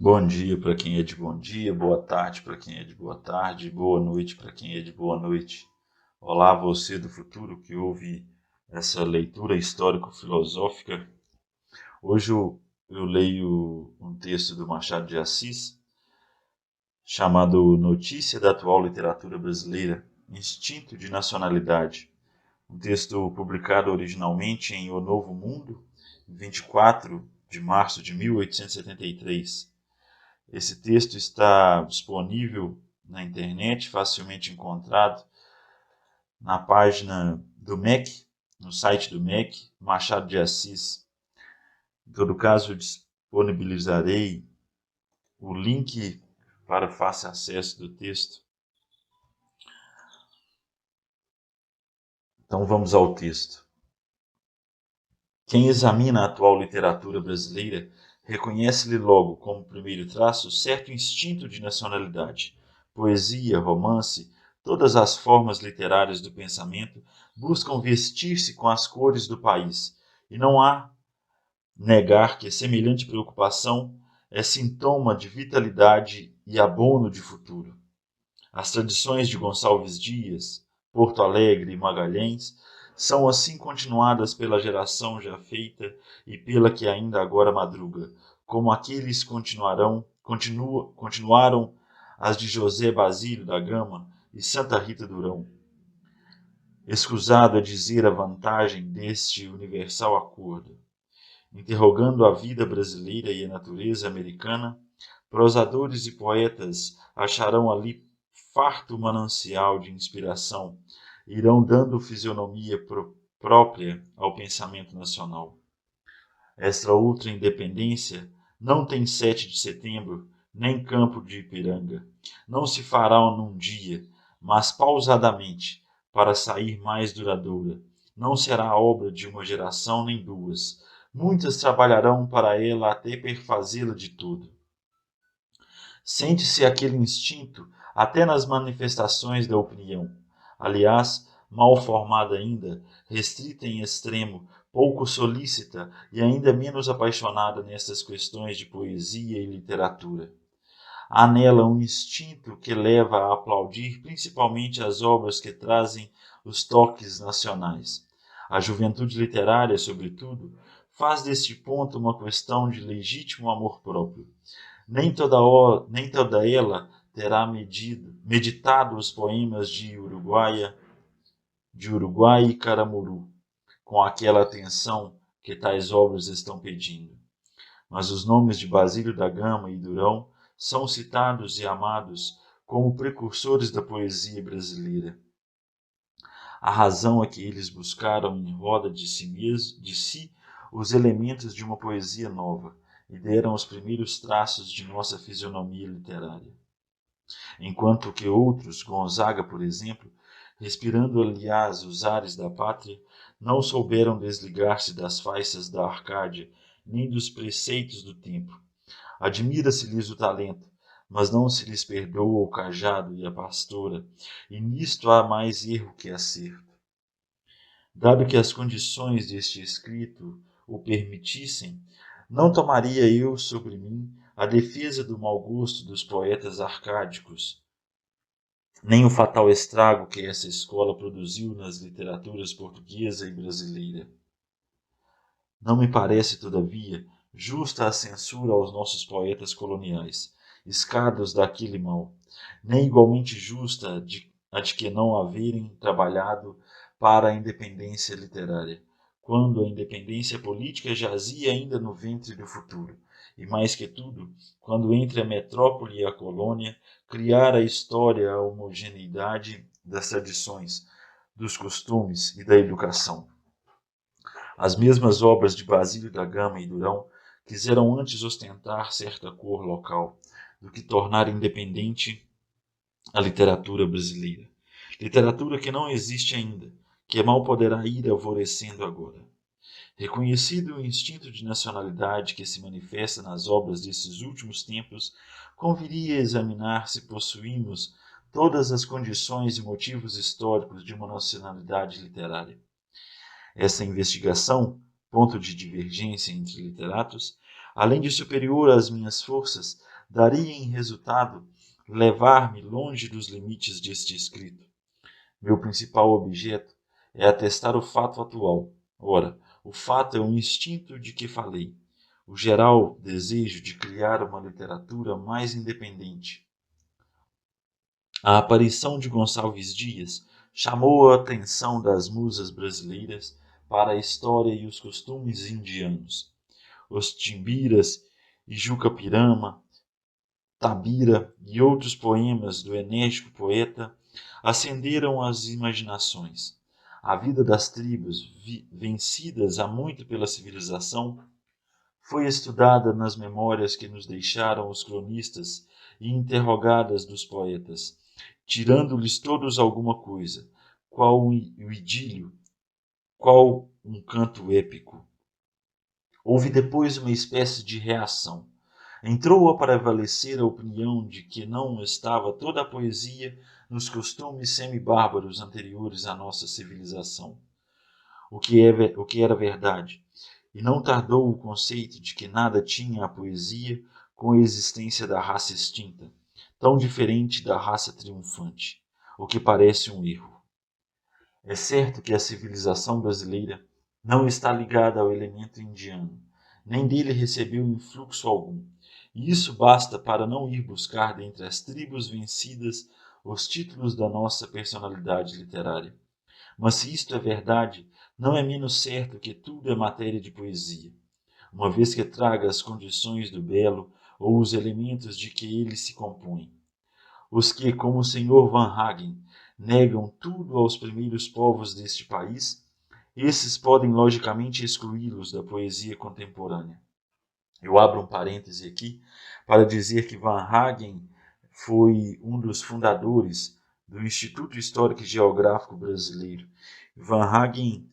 Bom dia para quem é de bom dia, boa tarde para quem é de boa tarde, boa noite para quem é de boa noite. Olá, você do futuro que ouve essa leitura histórico-filosófica. Hoje eu leio um texto do Machado de Assis chamado Notícia da Atual Literatura Brasileira, Instinto de Nacionalidade. Um texto publicado originalmente em O Novo Mundo, em 24 de março de 1873. Esse texto está disponível na internet, facilmente encontrado na página do MEC, no site do MEC, Machado de Assis. Em todo caso, eu disponibilizarei o link para fácil acesso do texto. Então vamos ao texto. Quem examina a atual literatura brasileira reconhece-lhe logo como primeiro traço certo instinto de nacionalidade. Poesia, romance, todas as formas literárias do pensamento buscam vestir-se com as cores do país, e não há negar que semelhante preocupação é sintoma de vitalidade e abono de futuro. As tradições de Gonçalves Dias, Porto Alegre e Magalhães são assim continuadas pela geração já feita e pela que ainda agora madruga, como aqueles continuaram as de José Basílio da Gama e Santa Rita Durão. Escusado é dizer a vantagem deste universal acordo. Interrogando a vida brasileira e a natureza americana, prosadores e poetas acharão ali farto manancial de inspiração, irão dando fisionomia própria ao pensamento nacional. Esta outra independência não tem 7 de setembro, nem campo de Ipiranga. Não se fará num dia, mas pausadamente, para sair mais duradoura. Não será obra de uma geração nem duas. Muitas trabalharão para ela até perfazê-la de tudo. Sente-se aquele instinto até nas manifestações da opinião. Aliás, mal formada ainda, restrita em extremo, pouco solícita e ainda menos apaixonada nestas questões de poesia e literatura. Há nela um instinto que leva a aplaudir principalmente as obras que trazem os toques nacionais. A juventude literária, sobretudo, faz deste ponto uma questão de legítimo amor próprio. Nem toda ela terá meditado os poemas de Uruguai e Caramuru, com aquela atenção que tais obras estão pedindo. Mas os nomes de Basílio da Gama e Durão são citados e amados como precursores da poesia brasileira. A razão é que eles buscaram em roda de si os elementos de uma poesia nova e deram os primeiros traços de nossa fisionomia literária. Enquanto que outros, Gonzaga, por exemplo, respirando aliás os ares da pátria, não souberam desligar-se das faixas da Arcádia, nem dos preceitos do tempo. Admira-se-lhes o talento, mas não se lhes perdoa o cajado e a pastora, e nisto há mais erro que acerto. Dado que as condições deste escrito o permitissem, não tomaria eu sobre mim a defesa do mau gosto dos poetas arcádicos, nem o fatal estrago que essa escola produziu nas literaturas portuguesa e brasileira. Não me parece, todavia, justa a censura aos nossos poetas coloniais, escados daquele mal, nem igualmente justa a de que não haverem trabalhado para a independência literária, quando a independência política jazia ainda no ventre do futuro, e mais que tudo, quando entre a metrópole e a colônia criar a história a homogeneidade das tradições, dos costumes e da educação. As mesmas obras de Basílio da Gama e Durão quiseram antes ostentar certa cor local do que tornar independente a literatura brasileira. Literatura que não existe ainda, que mal poderá ir alvorecendo agora. Reconhecido o instinto de nacionalidade que se manifesta nas obras desses últimos tempos, conviria examinar se possuímos todas as condições e motivos históricos de uma nacionalidade literária. Essa investigação, ponto de divergência entre literatos, além de superior às minhas forças, daria em resultado levar-me longe dos limites deste escrito. Meu principal objeto é atestar o fato atual. Ora, o fato é o instinto de que falei, o geral desejo de criar uma literatura mais independente. A aparição de Gonçalves Dias chamou a atenção das musas brasileiras para a história e os costumes indianos. Os Timbiras e Jucapirama, Tabira e outros poemas do enérgico poeta acenderam as imaginações. A vida das tribos, vencidas há muito pela civilização, foi estudada nas memórias que nos deixaram os cronistas e interrogadas dos poetas, tirando-lhes todos alguma coisa, qual o idílio, qual um canto épico. Houve depois uma espécie de reação. Entrou a prevalecer a opinião de que não estava toda a poesia nos costumes semi-bárbaros anteriores à nossa civilização, o que era verdade, e não tardou o conceito de que nada tinha a poesia com a existência da raça extinta, tão diferente da raça triunfante, o que parece um erro. É certo que a civilização brasileira não está ligada ao elemento indiano, nem dele recebeu influxo algum, e isso basta para não ir buscar dentre as tribos vencidas os títulos da nossa personalidade literária. Mas se isto é verdade, não é menos certo que tudo é matéria de poesia, uma vez que traga as condições do belo ou os elementos de que ele se compõe. Os que, como o Sr. Van Hagen, negam tudo aos primeiros povos deste país, esses podem logicamente excluí-los da poesia contemporânea. Eu abro um parêntese aqui para dizer que Van Hagen foi um dos fundadores do Instituto Histórico e Geográfico Brasileiro. Van Hagen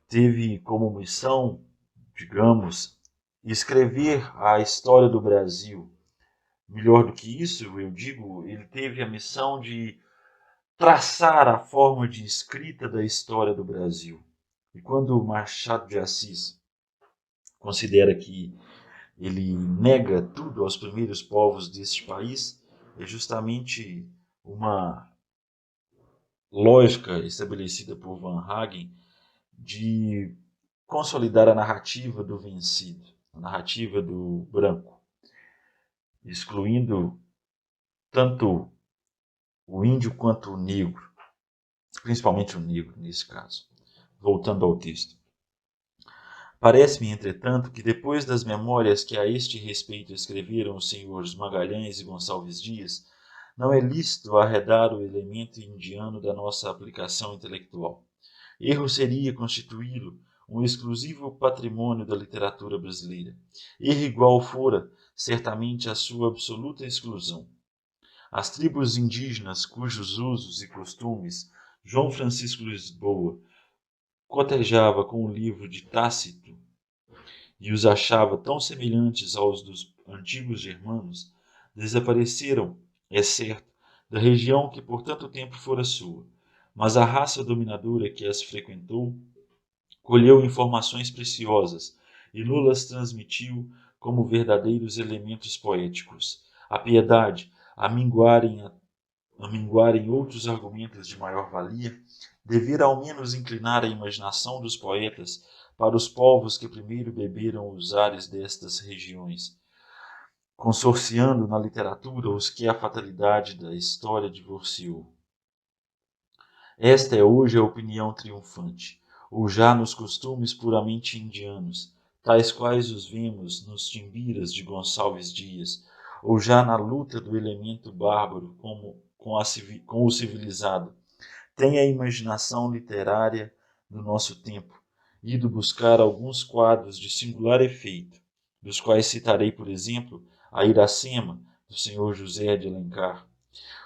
teve como missão, digamos, escrever a história do Brasil. Melhor do que isso, eu digo, ele teve a missão de traçar a forma de escrita da história do Brasil. E quando Machado de Assis considera que ele nega tudo aos primeiros povos deste país, é justamente uma lógica estabelecida por Van Hagen de consolidar a narrativa do vencido, a narrativa do branco, excluindo tanto o índio quanto o negro, principalmente o negro nesse caso. Voltando ao texto. Parece-me, entretanto, que depois das memórias que a este respeito escreveram os senhores Magalhães e Gonçalves Dias, não é lícito arredar o elemento indiano da nossa aplicação intelectual. Erro seria constituí-lo um exclusivo patrimônio da literatura brasileira. Erro igual fora, certamente, a sua absoluta exclusão. As tribos indígenas cujos usos e costumes João Francisco Lisboa cotejava com o livro de Tácito e os achava tão semelhantes aos dos antigos germanos, desapareceram, é certo, da região que por tanto tempo fora sua, mas a raça dominadora que as frequentou colheu informações preciosas e nulas transmitiu como verdadeiros elementos poéticos. A piedade, a minguarem outros argumentos de maior valia, devera ao menos inclinar a imaginação dos poetas para os povos que primeiro beberam os ares destas regiões, consorciando na literatura os que a fatalidade da história divorciou. Esta é hoje a opinião triunfante, ou já nos costumes puramente indianos, tais quais os vemos nos timbiras de Gonçalves Dias, ou já na luta do elemento bárbaro com o civilizado. Tem a imaginação literária do nosso tempo ido buscar alguns quadros de singular efeito, dos quais citarei, por exemplo, a Iracema, do Sr. José de Alencar,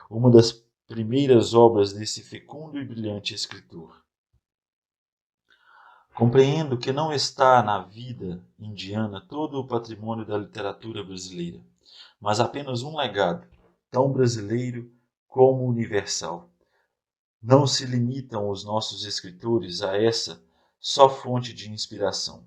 uma das primeiras obras desse fecundo e brilhante escritor. Compreendo que não está na vida indiana todo o patrimônio da literatura brasileira, mas apenas um legado, tão brasileiro como universal. Não se limitam os nossos escritores a essa só fonte de inspiração.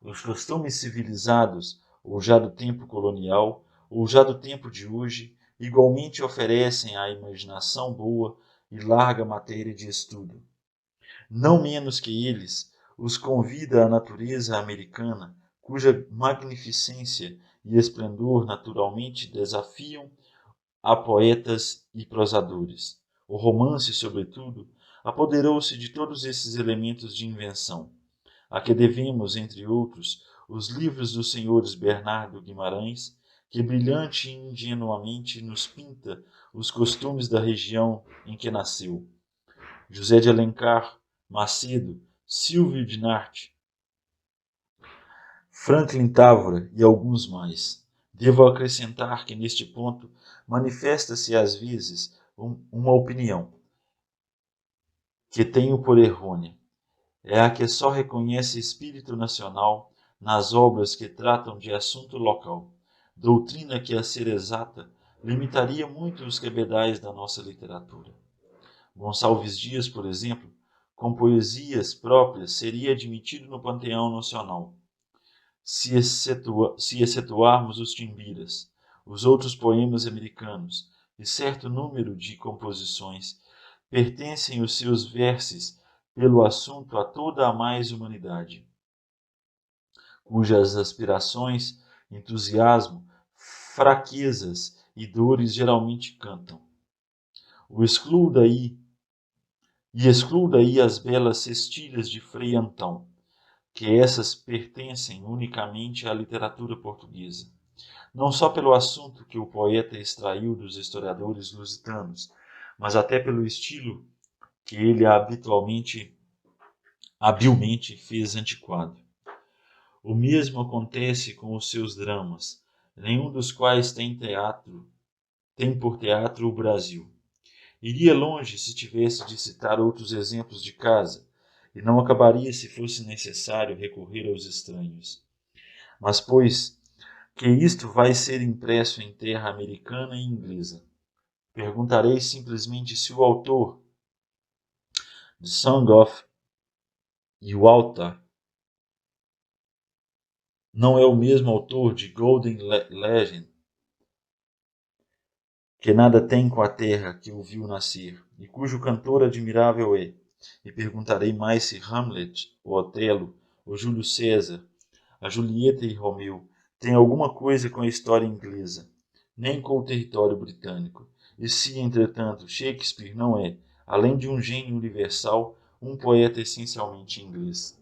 Os costumes civilizados, ou já do tempo colonial, ou já do tempo de hoje, igualmente oferecem à imaginação boa e larga matéria de estudo. Não menos que eles, os convida a natureza americana, cuja magnificência e esplendor naturalmente desafiam a poetas e prosadores. O romance, sobretudo, apoderou-se de todos esses elementos de invenção, a que devemos, entre outros, os livros dos senhores Bernardo Guimarães, que brilhante e ingenuamente nos pinta os costumes da região em que nasceu. José de Alencar, Macedo, Silvio de Narte, Franklin Távora e alguns mais. Devo acrescentar que, neste ponto, manifesta-se às vezes uma opinião, que tenho por errônea. É a que só reconhece espírito nacional nas obras que tratam de assunto local, doutrina que, a ser exata, limitaria muito os cabedais da nossa literatura. Gonçalves Dias, por exemplo, com poesias próprias, seria admitido no panteão nacional, se excetuarmos os timbiras, os outros poemas americanos e certo número de composições, pertencem os seus versos pelo assunto a toda a mais humanidade, cujas aspirações, entusiasmo, fraquezas e dores geralmente cantam. Excluo daí as belas cestilhas de Frei Antão, que essas pertencem unicamente à literatura portuguesa, não só pelo assunto que o poeta extraiu dos historiadores lusitanos, mas até pelo estilo que ele habilmente fez antiquado. O mesmo acontece com os seus dramas, nenhum dos quais tem por teatro o Brasil. Iria longe se tivesse de citar outros exemplos de casa, e não acabaria se fosse necessário recorrer aos estranhos. Mas, pois, que isto vai ser impresso em terra americana e inglesa, perguntarei simplesmente se o autor de Song of Iwata não é o mesmo autor de Golden Legend, que nada tem com a terra que o viu nascer, e cujo cantor admirável é. E perguntarei mais se Hamlet, o Otelo, o Júlio César, a Julieta e Romeu têm alguma coisa com a história inglesa, nem com o território britânico. E se, entretanto, Shakespeare não é, além de um gênio universal, um poeta essencialmente inglês.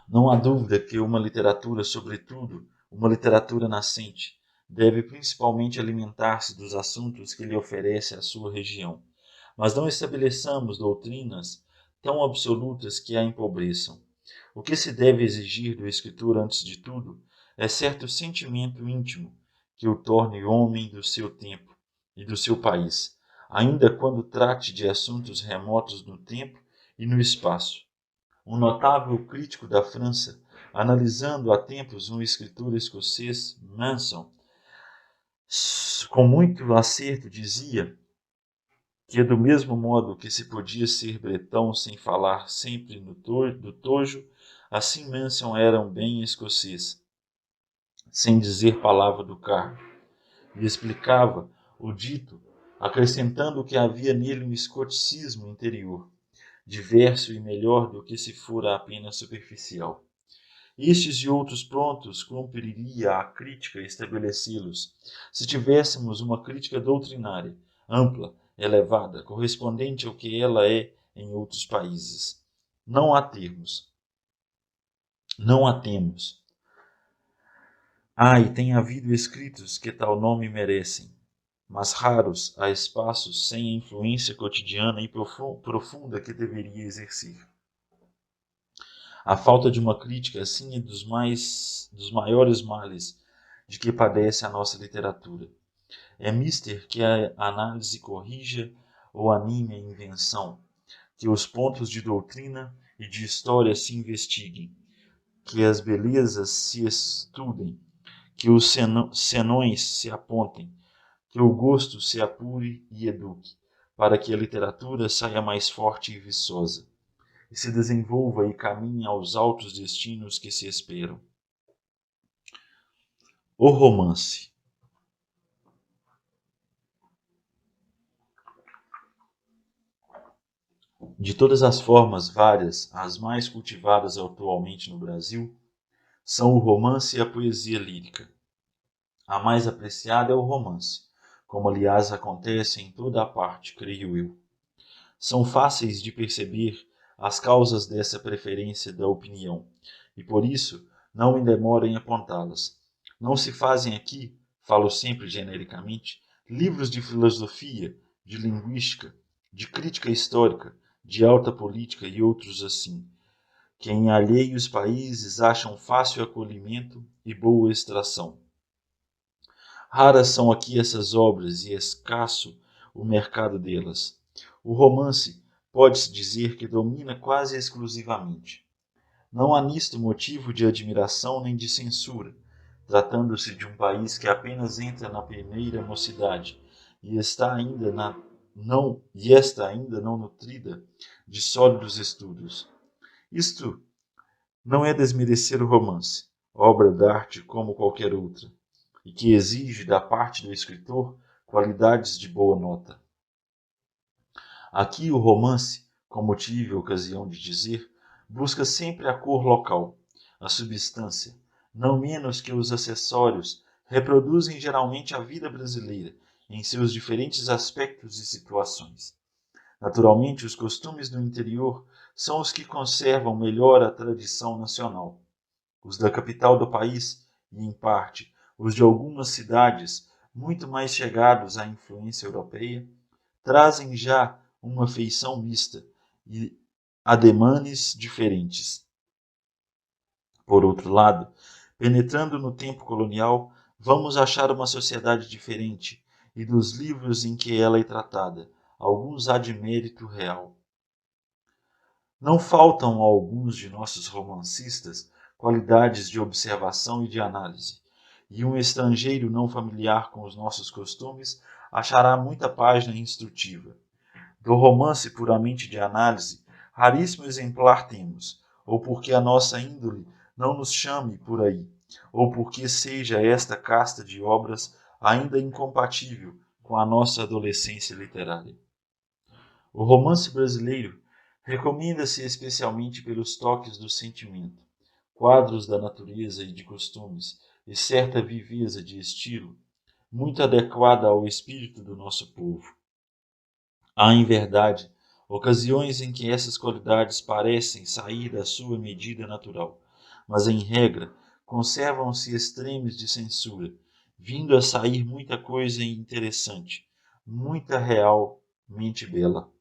Não há dúvida que uma literatura, sobretudo, uma literatura nascente, deve principalmente alimentar-se dos assuntos que lhe oferece a sua região. Mas não estabeleçamos doutrinas tão absolutas que a empobreçam. O que se deve exigir do escritor, antes de tudo, é certo sentimento íntimo que o torne homem do seu tempo e do seu país, ainda quando trate de assuntos remotos no tempo e no espaço. Um notável crítico da França, analisando há tempos um escritor escocês, Manson, com muito acerto dizia que, do mesmo modo que se podia ser bretão sem falar sempre do tojo, assim Manson era um bem escocês, sem dizer palavra do carro, e explicava o dito, acrescentando que havia nele um escoticismo interior, diverso e melhor do que se fora apenas superficial. Estes e outros prontos cumpriria a crítica estabelecê-los, se tivéssemos uma crítica doutrinária, ampla, elevada, correspondente ao que ela é em outros países. Não a temos. E tem havido escritos que tal nome merecem, mas raros a espaços sem a influência cotidiana e profunda que deveria exercer. A falta de uma crítica assim é dos maiores males de que padece a nossa literatura. É mister que a análise corrija ou anime a invenção, que os pontos de doutrina e de história se investiguem, que as belezas se estudem, que os senões se apontem, que o gosto se apure e eduque, para que a literatura saia mais forte e viçosa, e se desenvolva e caminhe aos altos destinos que se esperam. O romance. De todas as formas várias, as mais cultivadas atualmente no Brasil são o romance e a poesia lírica. A mais apreciada é o romance, como aliás acontece em toda a parte, creio eu. São fáceis de perceber as causas dessa preferência da opinião, e por isso não me demoro em apontá-las. Não se fazem aqui, falo sempre genericamente, livros de filosofia, de linguística, de crítica histórica, de alta política e outros assim, que em alheios países acham fácil acolhimento e boa extração. Raras são aqui essas obras e escasso o mercado delas. O romance pode-se dizer que domina quase exclusivamente. Não há nisto motivo de admiração nem de censura, tratando-se de um país que apenas entra na primeira mocidade e esta ainda não nutrida de sólidos estudos. Isto não é desmerecer o romance, obra d'arte como qualquer outra, e que exige da parte do escritor qualidades de boa nota. Aqui o romance, como tive ocasião de dizer, busca sempre a cor local, a substância, não menos que os acessórios, reproduzem geralmente a vida brasileira em seus diferentes aspectos e situações. Naturalmente, os costumes do interior são os que conservam melhor a tradição nacional. Os da capital do país, e em parte os de algumas cidades muito mais chegados à influência europeia, trazem já uma feição mista e ademanes diferentes. Por outro lado, penetrando no tempo colonial, vamos achar uma sociedade diferente e dos livros em que ela é tratada, alguns há de mérito real. Não faltam a alguns de nossos romancistas qualidades de observação e de análise, e um estrangeiro não familiar com os nossos costumes achará muita página instrutiva. Do romance puramente de análise, raríssimo exemplar temos, ou porque a nossa índole não nos chame por aí, ou porque seja esta casta de obras ainda incompatível com a nossa adolescência literária. O romance brasileiro recomenda-se especialmente pelos toques do sentimento, quadros da natureza e de costumes, e certa viveza de estilo, muito adequada ao espírito do nosso povo. Há, em verdade, ocasiões em que essas qualidades parecem sair da sua medida natural, mas, em regra, conservam-se extremos de censura, vindo a sair muita coisa interessante, muita realmente bela.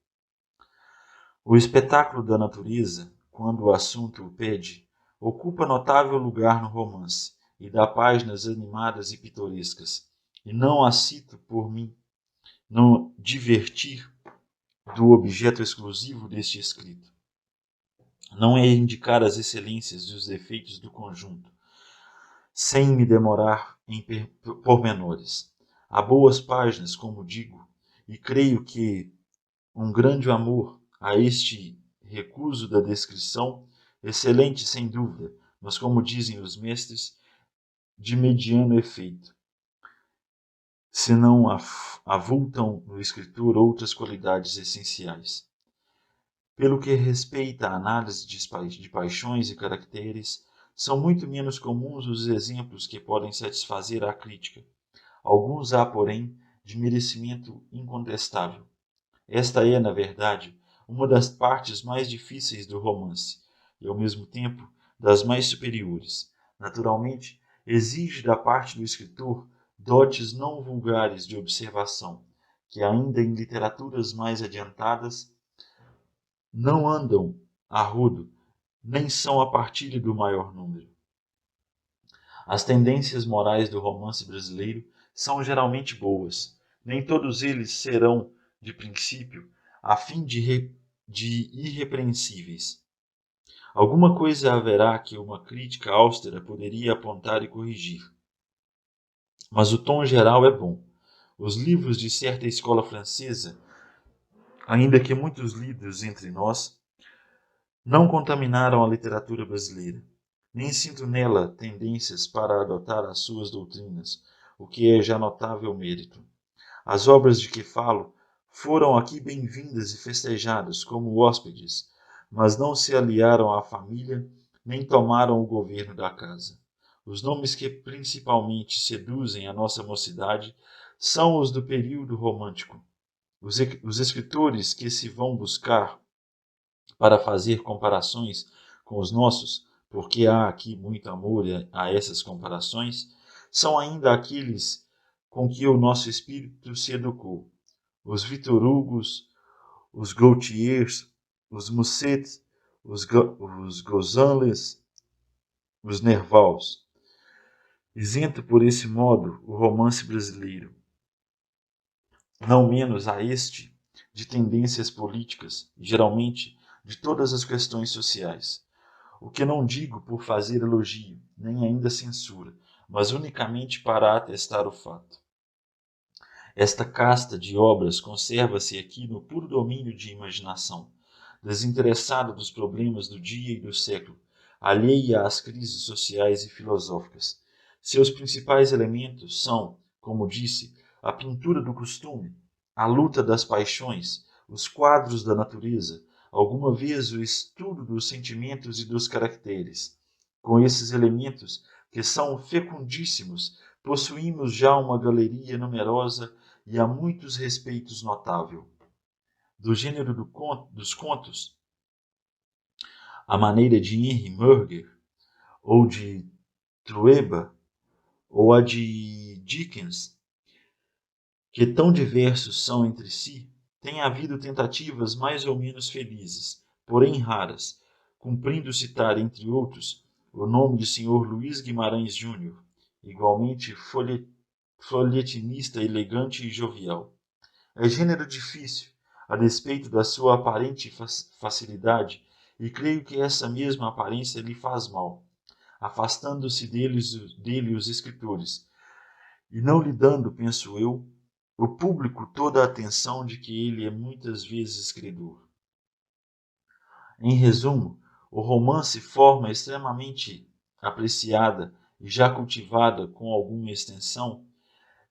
O espetáculo da natureza, quando o assunto o pede, ocupa notável lugar no romance e dá páginas animadas e pitorescas, e não a cito por mim no divertir do objeto exclusivo deste escrito. Não é indicar as excelências e os defeitos do conjunto, sem me demorar em pormenores. Há boas páginas, como digo, e creio que um grande amor a este recuso da descrição, excelente sem dúvida, mas como dizem os mestres, de mediano efeito, se não avultam no escritor outras qualidades essenciais. Pelo que respeita à análise de paixões e caracteres, são muito menos comuns os exemplos que podem satisfazer a crítica. Alguns há, porém, de merecimento incontestável. Esta é, na verdade, uma das partes mais difíceis do romance, e ao mesmo tempo das mais superiores. Naturalmente, exige da parte do escritor dotes não vulgares de observação, que ainda em literaturas mais adiantadas não andam a rodo, nem são a partilha do maior número. As tendências morais do romance brasileiro são geralmente boas. Nem todos eles serão, de princípio, a fim de irrepreensíveis. Alguma coisa haverá que uma crítica austera poderia apontar e corrigir. Mas o tom geral é bom. Os livros de certa escola francesa, ainda que muitos lidos entre nós, não contaminaram a literatura brasileira. nem sinto nela tendências para adotar as suas doutrinas, o que é já notável mérito. As obras de que falo foram aqui bem-vindas e festejadas como hóspedes, mas não se aliaram à família, nem tomaram o governo da casa. Os nomes que principalmente seduzem a nossa mocidade são os do período romântico. Os escritores que se vão buscar para fazer comparações com os nossos, porque há aqui muito amor a essas comparações, são ainda aqueles com que o nosso espírito se educou. Os Victor Hugos, os Gautiers, os Musset, os Gonzales, os Nervals. Isento por esse modo o romance brasileiro, não menos a este, de tendências políticas, geralmente de todas as questões sociais. O que não digo por fazer elogio, nem ainda censura, mas unicamente para atestar o fato. Esta casta de obras conserva-se aqui no puro domínio de imaginação, desinteressada dos problemas do dia e do século, alheia às crises sociais e filosóficas. Seus principais elementos são, como disse, a pintura do costume, a luta das paixões, os quadros da natureza, alguma vez o estudo dos sentimentos e dos caracteres. Com esses elementos, que são fecundíssimos, possuímos já uma galeria numerosa e a muitos respeitos notável. Do gênero dos contos, a maneira de Henry Murger, ou de Trueba, ou a de Dickens, que tão diversos são entre si, tem havido tentativas mais ou menos felizes, porém raras, cumprindo citar, entre outros, o nome de Sr. Luís Guimarães Júnior, igualmente folhetinista elegante e jovial. É gênero difícil, a despeito da sua aparente facilidade, e creio que essa mesma aparência lhe faz mal, afastando-se dele os escritores, e não lhe dando, penso eu, o público toda a atenção de que ele é muitas vezes credor. Em resumo, o romance, forma extremamente apreciada e já cultivada com alguma extensão,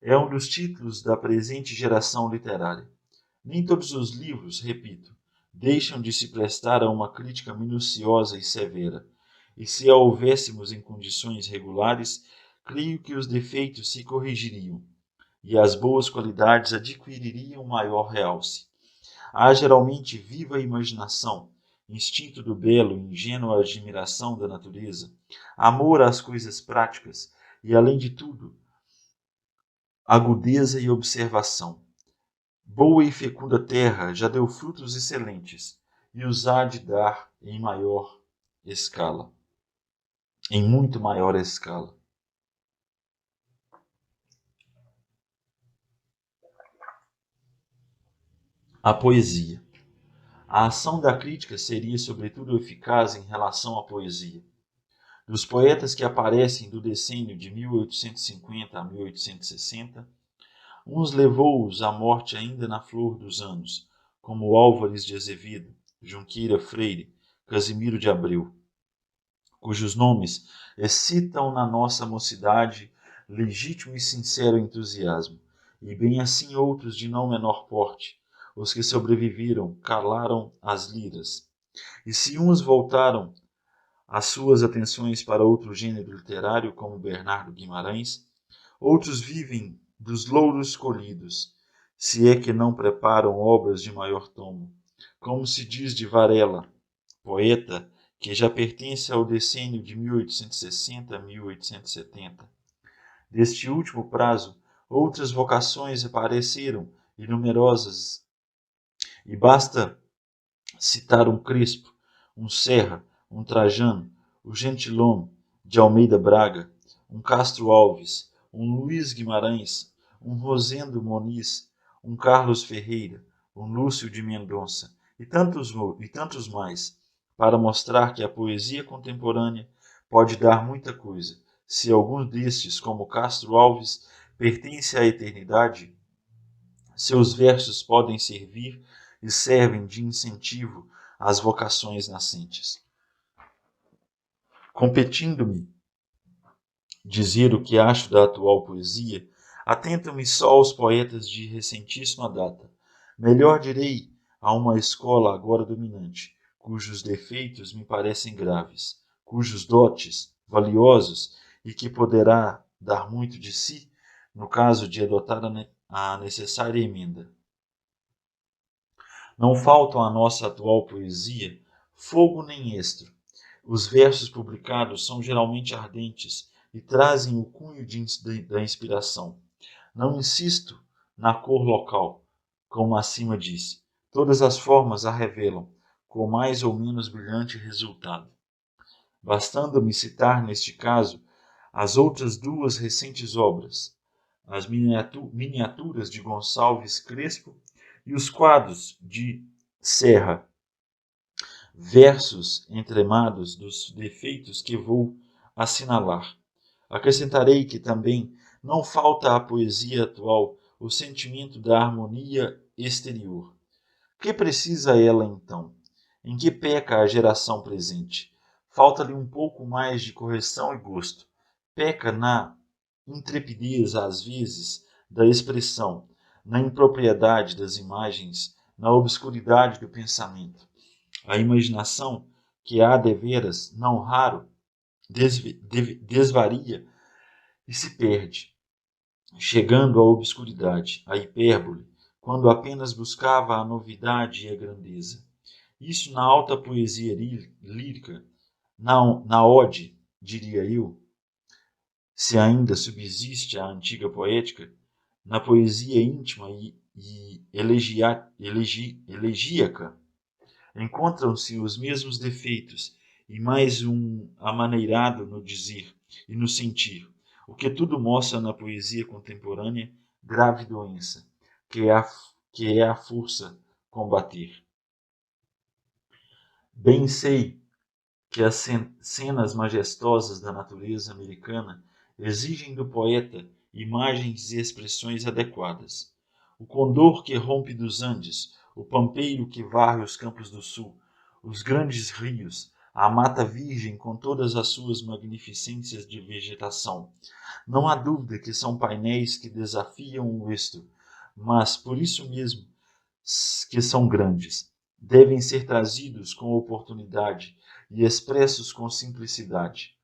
é um dos títulos da presente geração literária. Nem todos os livros, repito, deixam de se prestar a uma crítica minuciosa e severa, e se a houvéssemos em condições regulares, creio que os defeitos se corrigiriam, e as boas qualidades adquiririam maior realce. Há geralmente viva imaginação, instinto do belo, ingênua admiração da natureza, amor às coisas práticas e, além de tudo, agudeza e observação. Boa e fecunda terra já deu frutos excelentes, e os há de dar em maior escala, em muito maior escala. A poesia. A ação da crítica seria, sobretudo, eficaz em relação à poesia. Dos poetas que aparecem do decênio de 1850 a 1860, uns levou-os à morte ainda na flor dos anos, como Álvares de Azevedo, Junqueira Freire, Casimiro de Abreu, cujos nomes excitam na nossa mocidade legítimo e sincero entusiasmo, e bem assim outros de não menor porte, os que sobreviveram calaram as liras. E se uns voltaram as suas atenções para outro gênero literário, como Bernardo Guimarães, outros vivem dos louros colhidos, se é que não preparam obras de maior tomo, como se diz de Varela, poeta que já pertence ao decênio de 1860 a 1870. Deste último prazo, outras vocações apareceram e numerosas, e basta citar um Crespo, um Serra, um Trajano, o Gentilon de Almeida Braga, um Castro Alves, um Luís Guimarães, um Rosendo Moniz, um Carlos Ferreira, um Lúcio de Mendonça e tantos mais, para mostrar que a poesia contemporânea pode dar muita coisa. Se algum destes, como Castro Alves, pertence à eternidade, seus versos podem servir e servem de incentivo às vocações nascentes. Competindo-me dizer o que acho da atual poesia, atento-me só aos poetas de recentíssima data. Melhor direi a uma escola agora dominante, cujos defeitos me parecem graves, cujos dotes valiosos e que poderá dar muito de si no caso de adotar a necessária emenda. Não faltam à nossa atual poesia fogo nem estro. Os versos publicados são geralmente ardentes e trazem o cunho da inspiração. Não insisto na cor local, como acima disse. Todas as formas a revelam, com mais ou menos brilhante resultado. Bastando-me citar, neste caso, as outras duas recentes obras, as miniaturas de Gonçalves Crespo e os quadros de Serra, versos entremados dos defeitos que vou assinalar. Acrescentarei que também não falta à poesia atual o sentimento da harmonia exterior. Que precisa ela então? Em que peca a geração presente? Falta-lhe um pouco mais de correção e gosto. Peca na intrepidez, às vezes, da expressão, na impropriedade das imagens, na obscuridade do pensamento. A imaginação, que há deveras, não raro, desvaria e se perde, chegando à obscuridade, à hipérbole, quando apenas buscava a novidade e a grandeza. Isso na alta poesia lírica, na ode, diria eu, se ainda subsiste a antiga poética, na poesia íntima e elegíaca, encontram-se os mesmos defeitos e mais um amaneirado no dizer e no sentir, o que tudo mostra na poesia contemporânea grave doença, que é a força combater. Bem sei que as cenas majestosas da natureza americana exigem do poeta imagens e expressões adequadas. O condor que rompe dos Andes, o pampeiro que varre os campos do sul, os grandes rios, a mata virgem com todas as suas magnificências de vegetação. Não há dúvida que são painéis que desafiam o êxito, mas por isso mesmo que são grandes. Devem ser trazidos com oportunidade e expressos com simplicidade.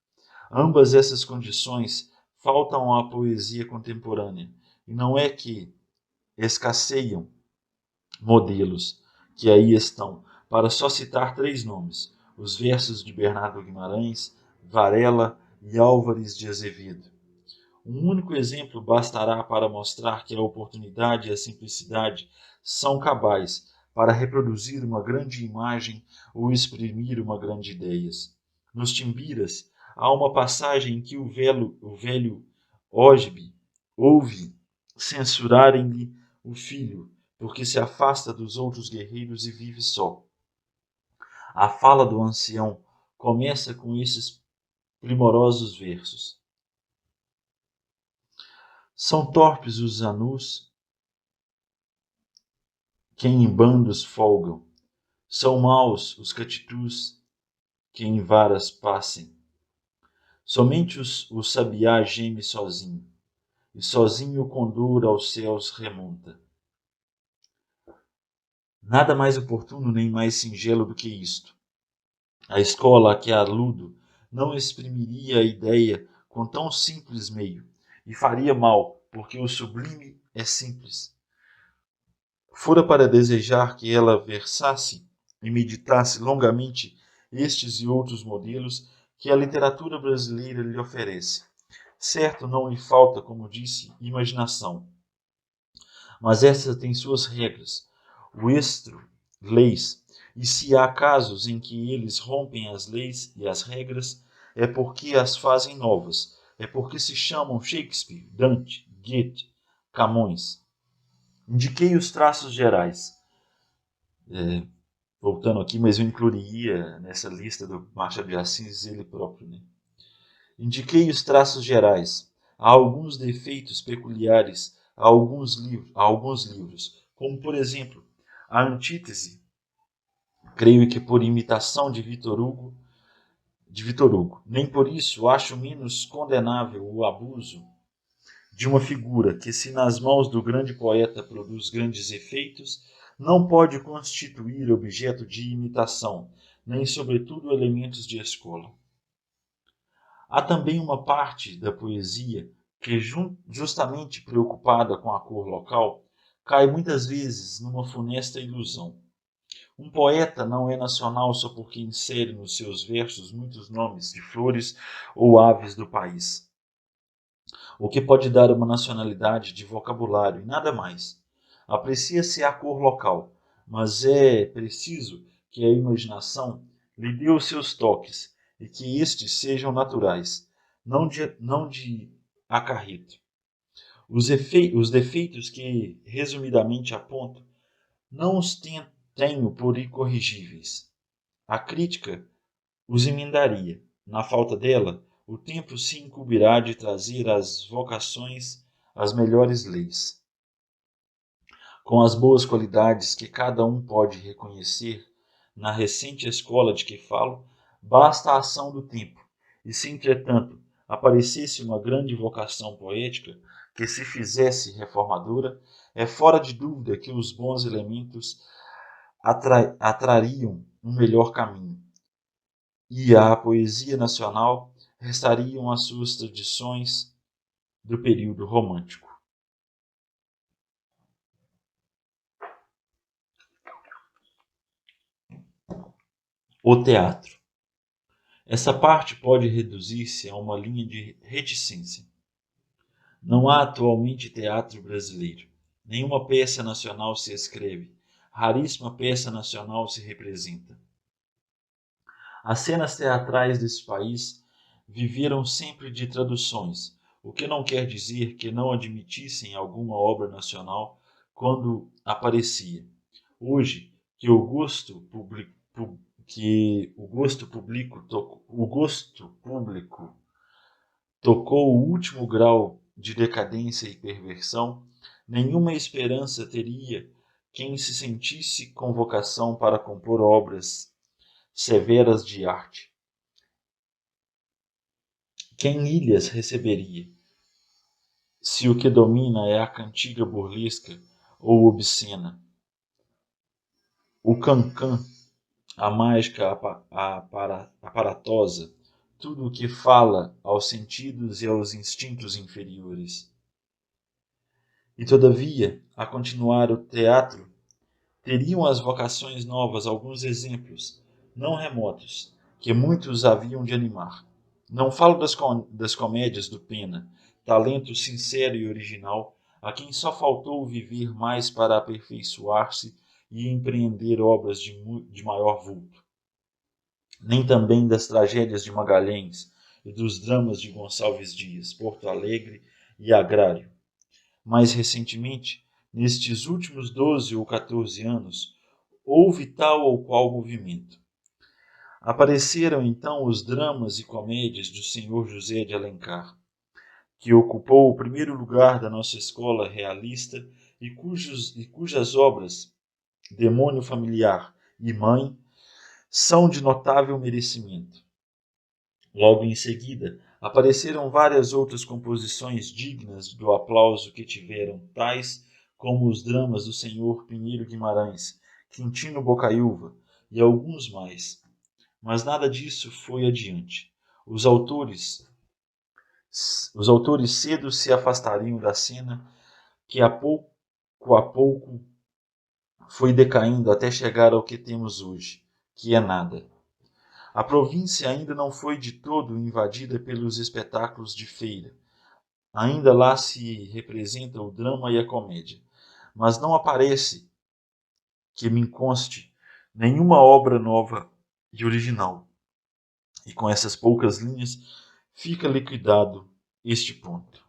Ambas essas condições faltam à poesia contemporânea, e não é que escasseiam modelos que aí estão, para só citar 3 nomes, os versos de Bernardo Guimarães, Varela e Álvares de Azevedo. Um único exemplo bastará para mostrar que a oportunidade e a simplicidade são cabais para reproduzir uma grande imagem ou exprimir uma grande ideia. Nos Timbiras, há uma passagem em que o velho Ógibe ouve censurarem-lhe o filho, porque se afasta dos outros guerreiros e vive só. A fala do ancião começa com esses primorosos versos. São torpes os anus que em bandos folgam, são maus os catitus que em varas passem. Somente o sabiá geme sozinho, e sozinho o condor aos céus remonta. Nada mais oportuno nem mais singelo do que isto. A escola a que aludo não exprimiria a ideia com tão simples meio, e faria mal, porque o sublime é simples. Fora para desejar que ela versasse e meditasse longamente estes e outros modelos que a literatura brasileira lhe oferece. Certo, não lhe falta, como disse, imaginação. Mas essa tem suas regras, o estro, leis, e se há casos em que eles rompem as leis e as regras, é porque as fazem novas, é porque se chamam Shakespeare, Dante, Goethe, Camões. Indiquei os traços gerais. Voltando aqui, mas eu incluiria nessa lista do Machado de Assis ele próprio. Indiquei os traços gerais. Há alguns defeitos peculiares a alguns livros, como, por exemplo, a Antítese, creio que por imitação de Victor Hugo, de Victor Hugo. Nem por isso acho menos condenável o abuso de uma figura que, se nas mãos do grande poeta produz grandes efeitos, não pode constituir objeto de imitação, nem, sobretudo, elementos de escola. Há também uma parte da poesia que, justamente preocupada com a cor local, cai muitas vezes numa funesta ilusão. Um poeta não é nacional só porque insere nos seus versos muitos nomes de flores ou aves do país, o que pode dar uma nacionalidade de vocabulário e nada mais. Aprecia-se a cor local, mas é preciso que a imaginação lhe dê os seus toques e que estes sejam naturais, não de acarreto. Os defeitos que, resumidamente, aponto, não os tenho por incorrigíveis. A crítica os emendaria. Na falta dela, o tempo se incumbirá de trazer às vocações as melhores leis. Com as boas qualidades que cada um pode reconhecer na recente escola de que falo, basta a ação do tempo. E se, entretanto, aparecesse uma grande vocação poética que se fizesse reformadora, é fora de dúvida que os bons elementos atrariam um melhor caminho. E à poesia nacional restariam as suas tradições do período romântico. O teatro. Essa parte pode reduzir-se a uma linha de reticência. Não há atualmente teatro brasileiro. Nenhuma peça nacional se escreve. Raríssima peça nacional se representa. As cenas teatrais desse país viveram sempre de traduções, o que não quer dizer que não admitissem alguma obra nacional quando aparecia. Hoje, que o gosto público tocou o último grau de decadência e perversão, nenhuma esperança teria quem se sentisse com vocação para compor obras severas de arte. Quem ilhas receberia, se o que domina é a cantiga burlesca ou obscena, o cancan, a mágica aparatosa, tudo o que fala aos sentidos e aos instintos inferiores. E todavia, a continuar o teatro, teriam as vocações novas alguns exemplos, não remotos, que muitos haviam de animar. Não falo das comédias do Pena, talento sincero e original, a quem só faltou viver mais para aperfeiçoar-se e empreender obras de maior vulto. Nem também das tragédias de Magalhães e dos dramas de Gonçalves Dias, Porto Alegre e Agrário. Mais recentemente, nestes últimos 12 ou 14 anos, houve tal ou qual movimento. Apareceram então os dramas e comédias do Sr. José de Alencar, que ocupou o primeiro lugar da nossa escola realista e cujas obras, Demônio Familiar e Mãe, são de notável merecimento. Logo em seguida, apareceram várias outras composições dignas do aplauso que tiveram, tais como os dramas do Sr. Pinheiro Guimarães, Quintino Bocaiúva e alguns mais. Mas nada disso foi adiante. Os autores cedo se afastariam da cena, que a pouco foi decaindo até chegar ao que temos hoje, que é nada. A província ainda não foi de todo invadida pelos espetáculos de feira. Ainda lá se representa o drama e a comédia. Mas não aparece, que me conste, nenhuma obra nova e original. E com essas poucas linhas fica liquidado este ponto.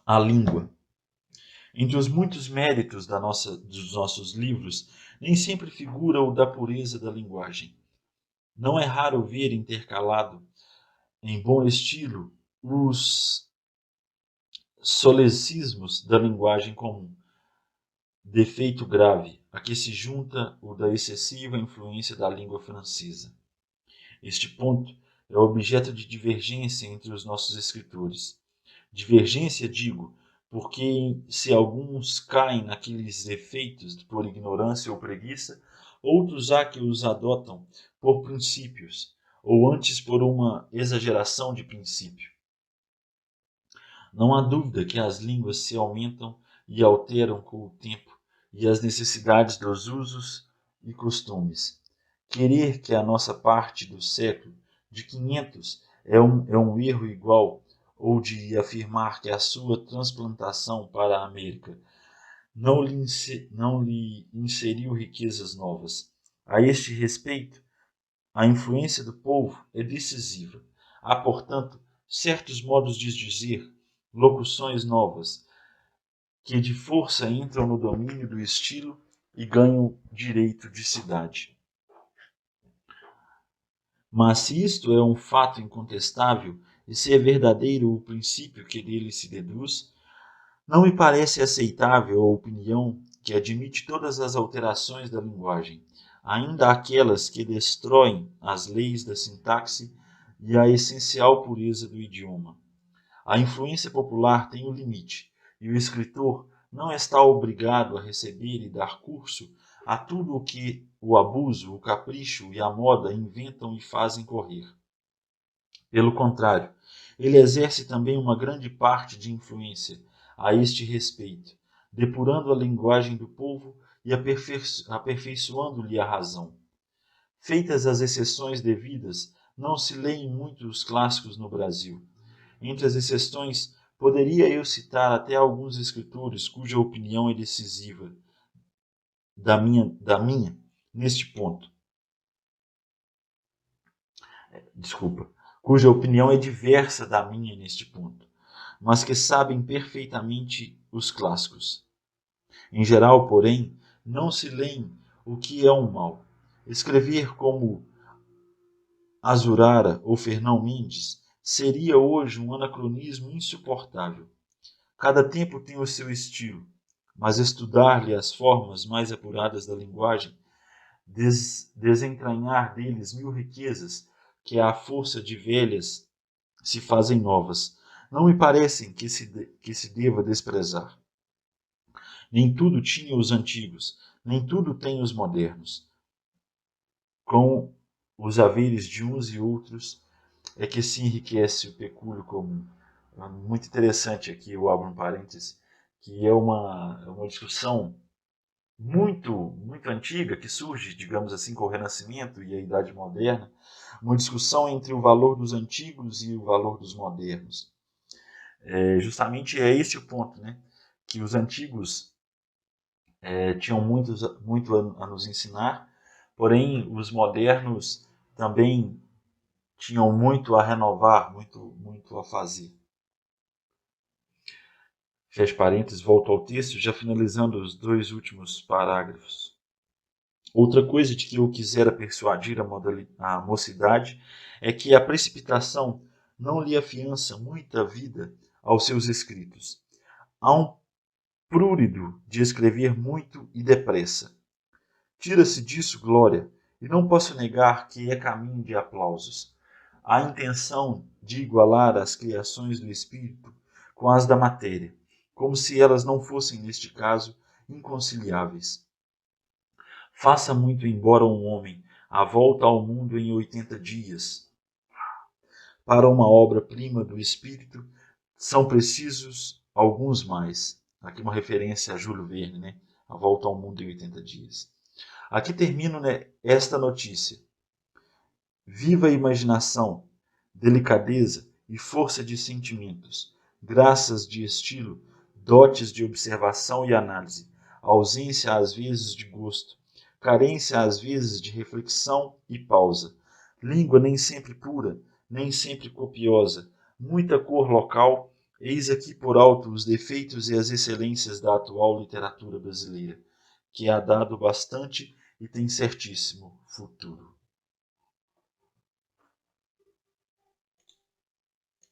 A língua. Entre os muitos méritos dos nossos livros, nem sempre figura o da pureza da linguagem. Não é raro ver intercalado, em bom estilo, os solecismos da linguagem comum. Defeito grave, a que se junta o da excessiva influência da língua francesa. Este ponto é objeto de divergência entre os nossos escritores. Divergência, digo, porque se alguns caem naqueles efeitos por ignorância ou preguiça, outros há que os adotam por princípios, ou antes por uma exageração de princípio. Não há dúvida que as línguas se aumentam e alteram com o tempo e as necessidades dos usos e costumes. Querer que a nossa parte do século de 500 é um erro igual, ou de afirmar que a sua transplantação para a América não lhe inseriu riquezas novas. A este respeito, a influência do povo é decisiva. Há, portanto, certos modos de dizer, locuções novas, que de força entram no domínio do estilo e ganham direito de cidade. Mas se isto é um fato incontestável, e se é verdadeiro o princípio que dele se deduz, não me parece aceitável a opinião que admite todas as alterações da linguagem, ainda aquelas que destroem as leis da sintaxe e a essencial pureza do idioma. A influência popular tem um limite, e o escritor não está obrigado a receber e dar curso a tudo o que o abuso, o capricho e a moda inventam e fazem correr. Pelo contrário, ele exerce também uma grande parte de influência a este respeito, depurando a linguagem do povo e aperfeiçoando-lhe a razão. Feitas as exceções devidas, não se leem muitos clássicos no Brasil. Entre as exceções, poderia eu citar até alguns escritores cuja opinião é decisiva da minha neste ponto. Cuja opinião é diversa da minha neste ponto, mas que sabem perfeitamente os clássicos. Em geral, porém, não se leem o que é um mal. Escrever como Azurara ou Fernão Mendes seria hoje um anacronismo insuportável. Cada tempo tem o seu estilo, mas estudar-lhe as formas mais apuradas da linguagem, desentranhar deles mil riquezas que à força de velhas se fazem novas, não me parecem que se deva desprezar. Nem tudo tinha os antigos, nem tudo tem os modernos. Com os haveres de uns e outros é que se enriquece o pecúlio comum. É muito interessante aqui, eu abro um parênteses, que é uma discussão muito antiga, que surge, digamos assim, com o Renascimento e a Idade Moderna, uma discussão entre o valor dos antigos e o valor dos modernos. Justamente é esse o ponto, né? Que os antigos tinham muito a nos ensinar, porém os modernos também tinham muito a renovar, muito a fazer. Fecho parênteses, volto ao texto, já finalizando os 2 últimos parágrafos. Outra coisa de que eu quisera persuadir a mocidade é que a precipitação não lhe afiança muita vida aos seus escritos. Há um prurido de escrever muito e depressa. Tira-se disso glória, e não posso negar que é caminho de aplausos. A intenção de igualar as criações do espírito com as da matéria, como se elas não fossem, neste caso, inconciliáveis. Faça muito embora um homem a volta ao mundo em 80 dias. Para uma obra-prima do espírito, são precisos alguns mais. Aqui uma referência a Júlio Verne, né? A volta ao mundo em 80 dias. Aqui termino, né, esta notícia. Viva a imaginação, delicadeza e força de sentimentos, graças de estilo, dotes de observação e análise, ausência às vezes de gosto, carência às vezes de reflexão e pausa, língua nem sempre pura, nem sempre copiosa, muita cor local, eis aqui por alto os defeitos e as excelências da atual literatura brasileira, que há dado bastante e tem certíssimo futuro.